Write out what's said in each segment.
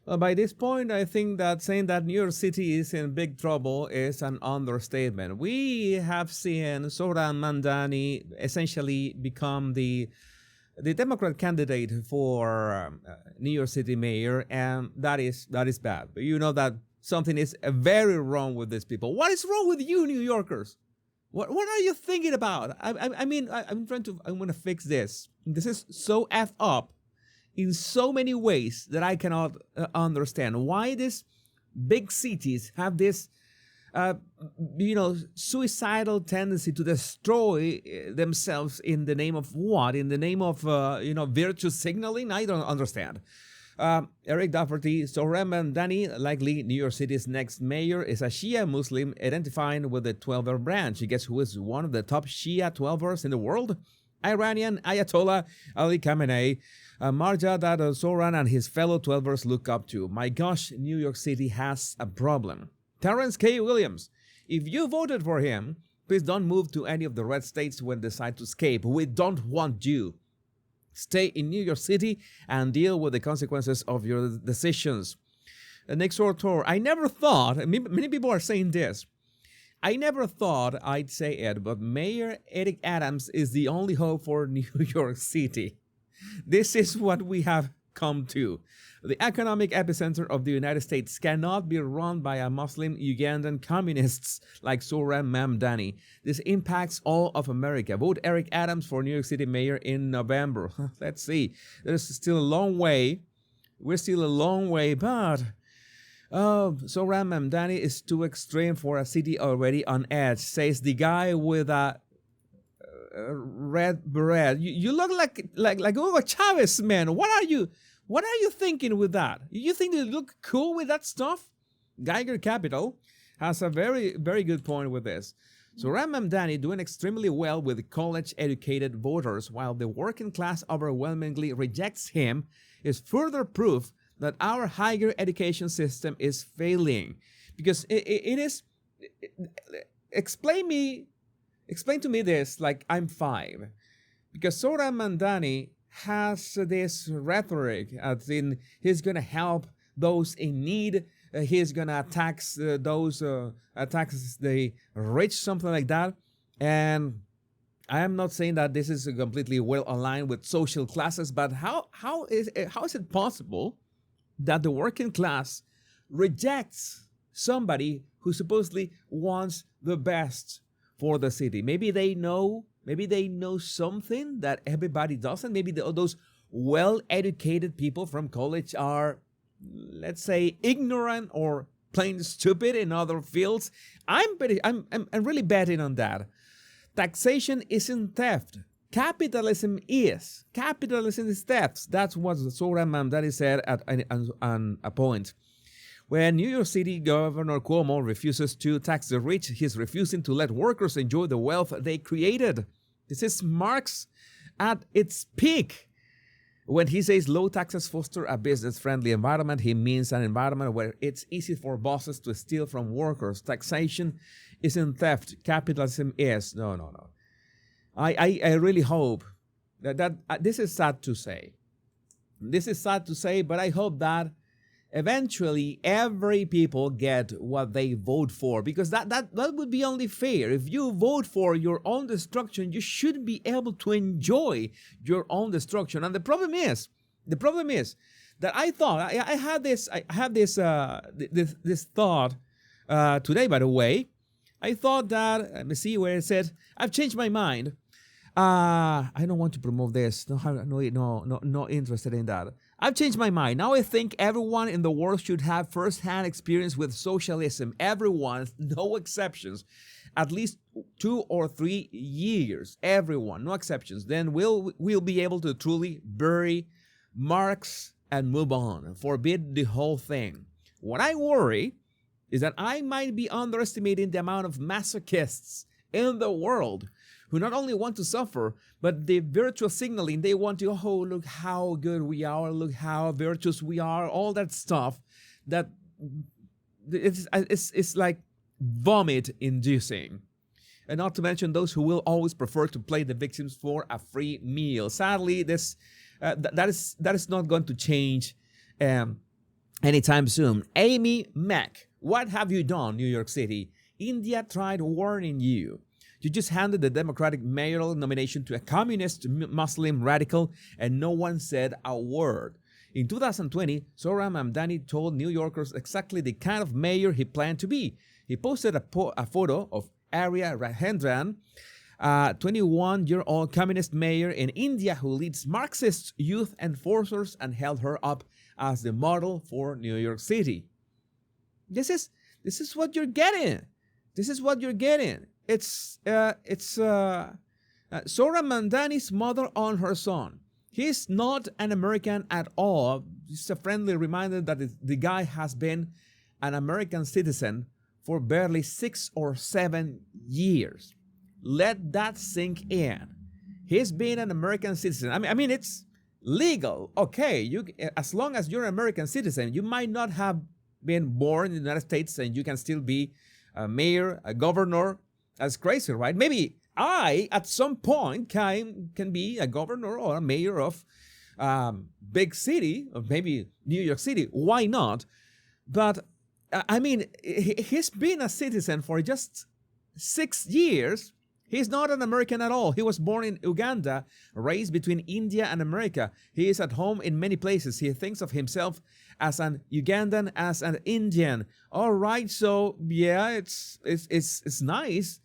Well, by this point, I think that saying that New York City is in big trouble is an understatement. We have seen Zohran Mandani essentially become the Democrat candidate for New York City mayor, and that is bad. But you know that something is very wrong with these people. What is wrong with you, New Yorkers? What are you thinking about? I want to fix this. This is so effed up in so many ways that I cannot understand why these big cities have this uh, suicidal tendency to destroy themselves in the name of what? In the name of virtue signaling? I don't understand. Eric Doherty, Zohran Mamdani, likely New York City's next mayor, is a Shia Muslim identifying with the 12er branch. Guess who is one of the top Shia 12ers in the world? Iranian Ayatollah Ali Khamenei, Marja that Zohran and his fellow 12ers look up to. My gosh, New York City has a problem. Terrence K. Williams, if you voted for him, please don't move to any of the red states when decide to escape. We don't want you. Stay in New York City and deal with the consequences of your decisions. Next orator, I never thought, many people are saying this, I never thought I'd say it, but Mayor Eric Adams is the only hope for New York City. This is what we have come to. The economic epicenter of the United States cannot be run by a Muslim Ugandan communists like Zohran Mamdani. This impacts all of America. Vote Eric Adams for New York City mayor in November. Let's see. There's still a long way. We're still a long way, but Zohran Mamdani is too extreme for a city already on edge, says the guy with a red beret. You look like Hugo Chavez, man. What are you thinking with that? You think you look cool with that stuff? Geiger Capital has a very, very good point with this. So Zohran Mamdani doing extremely well with college-educated voters, while the working class overwhelmingly rejects him, is further proof that our higher education system is failing. Because it is. Explain to me this like I'm 5. Because Zohran Mamdani has this rhetoric as in he's going to help those in need, he's going to attack those attacks the rich, something like that. And I am not saying that this is completely well aligned with social classes, but how is it possible that the working class rejects somebody who supposedly wants the best for the city? Maybe they know something that everybody doesn't. Maybe those well-educated people from college are, let's say, ignorant or plain stupid in other fields. I'm really betting on that. Taxation isn't theft. Capitalism is. Capitalism is theft. That's what Zohran Mamdani said at a point. When New York City Governor Cuomo refuses to tax the rich, he's refusing to let workers enjoy the wealth they created. This is Marx at its peak. When he says low taxes foster a business-friendly environment, he means an environment where it's easy for bosses to steal from workers. Taxation isn't theft. Capitalism is. No. I really hope that this is sad to say. This is sad to say, but I hope that eventually every people get what they vote for, because that would be only fair. If you vote for your own destruction, you should be able to enjoy your own destruction. And the problem is that I thought I had this thought today, by the way. I thought that, let me see where it said, I've changed my mind. I don't want to promote this. No interested in that. I've changed my mind. Now I think everyone in the world should have first-hand experience with socialism. Everyone, no exceptions. At least 2 or 3 years. Everyone, no exceptions. Then we'll be able to truly bury Marx and move on. Forbid the whole thing. What I worry is that I might be underestimating the amount of masochists in the world who not only want to suffer, but the virtual signaling, they want to, oh, look how good we are, look how virtuous we are, all that stuff, that it's like vomit-inducing. And not to mention those who will always prefer to play the victims for a free meal. Sadly, that is not going to change anytime soon. Amy Mack, what have you done, New York City? India tried warning you. You just handed the Democratic mayoral nomination to a communist Muslim radical, and no one said a word. In 2020, Zohran Mamdani told New Yorkers exactly the kind of mayor he planned to be. He posted a photo of Arya Rahendran, a 21-year-old communist mayor in India who leads Marxist youth enforcers, and held her up as the model for New York City. This is what you're getting. This is what you're getting. It's Zohran Mamdani's mother on her son. He's not an American at all. Just a friendly reminder that the guy has been an American citizen for barely 6 or 7 years. Let that sink in. He's been an American citizen. I mean, it's legal. Okay, as long as you're an American citizen, you might not have been born in the United States, and you can still be a mayor, a governor. That's crazy, right? Maybe I, at some point, can be a governor or a mayor of big city, or maybe New York City. Why not? But, I mean, he's been a citizen for just 6 years. He's not an American at all. He was born in Uganda, raised between India and America. He is at home in many places. He thinks of himself as an Ugandan, as an Indian. All right, so yeah, it's nice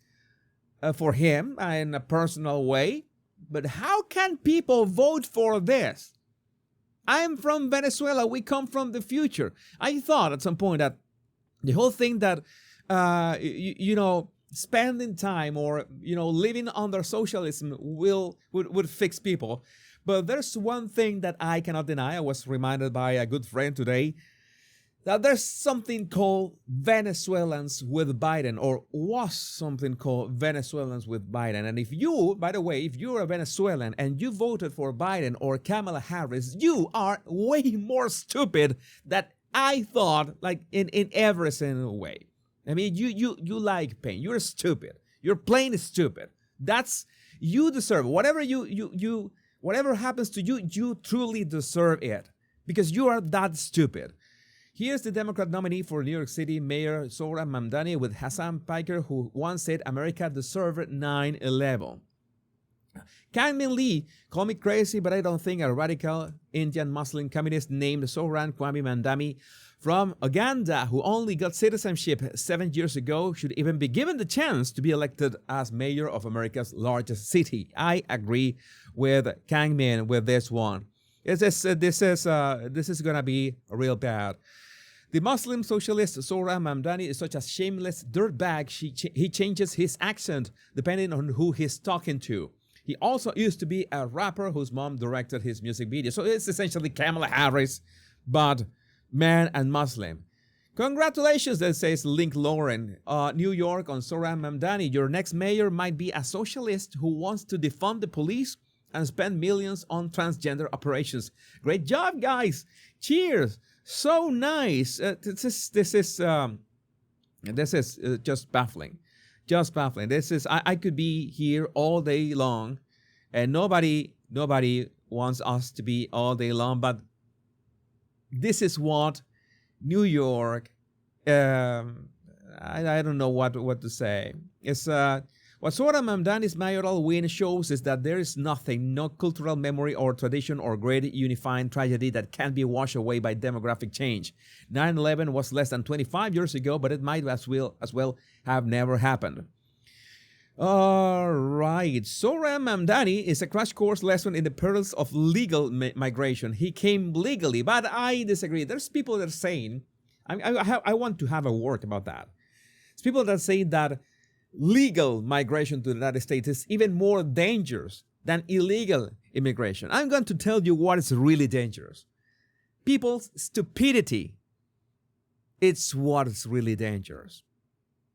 for him in a personal way. But how can people vote for this? I'm from Venezuela. We come from the future. I thought at some point that the whole thing that, spending time or, living under socialism would fix people. But there's one thing that I cannot deny. I was reminded by a good friend today that there's something called Venezuelans with Biden, or was something called Venezuelans with Biden. And if you, by the way, if you're a Venezuelan and you voted for Biden or Kamala Harris, you are way more stupid than I thought, like in every single way. I mean, you like pain. You're stupid. You're plain stupid. You deserve whatever whatever happens to you. You truly deserve it because you are that stupid. Here's the Democrat nominee for New York City Mayor Zohran Mamdani with Hassan Piker, who once said America deserved 9/11. Kangmin Lee, call me crazy, but I don't think a radical Indian Muslim communist named Zohran Kwame Mamdani from Uganda, who only got citizenship 7 years ago, should even be given the chance to be elected as mayor of America's largest city. I agree with Kangmin with this one. This is gonna be real bad. The Muslim socialist Zohran Mamdani is such a shameless dirtbag. He changes his accent depending on who he's talking to. He also used to be a rapper whose mom directed his music video. So it's essentially Kamala Harris, but man and Muslim. Congratulations, that says Link Lauren. New York on Zohran Mamdani. Your next mayor might be a socialist who wants to defund the police and spend millions on transgender operations. Great job, guys. Cheers. So nice. This is just baffling. Just baffling. I could be here all day long, and nobody wants us to be all day long, but this is what New York, I don't know what to say. It's what Zohran Mamdani's mayoral win shows is that there is nothing, no cultural memory or tradition or great unifying tragedy that can be washed away by demographic change. 9/11 was less than 25 years ago, but it might as well have never happened. All right. Zohran Mamdani is a crash course lesson in the perils of legal migration. He came legally, but I disagree. There's people that are saying, I want to have a word about that. It's people that say that legal migration to the United States is even more dangerous than illegal immigration. I'm going to tell you what is really dangerous. People's stupidity. It's what is really dangerous.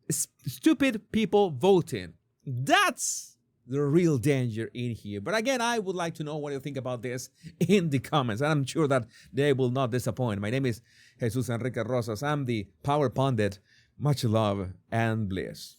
Stupid people voting. That's the real danger in here. But again, I would like to know what you think about this in the comments. And I'm sure that they will not disappoint. My name is Jesus Enrique Rosas. I'm the Power Pundit. Much love and bliss.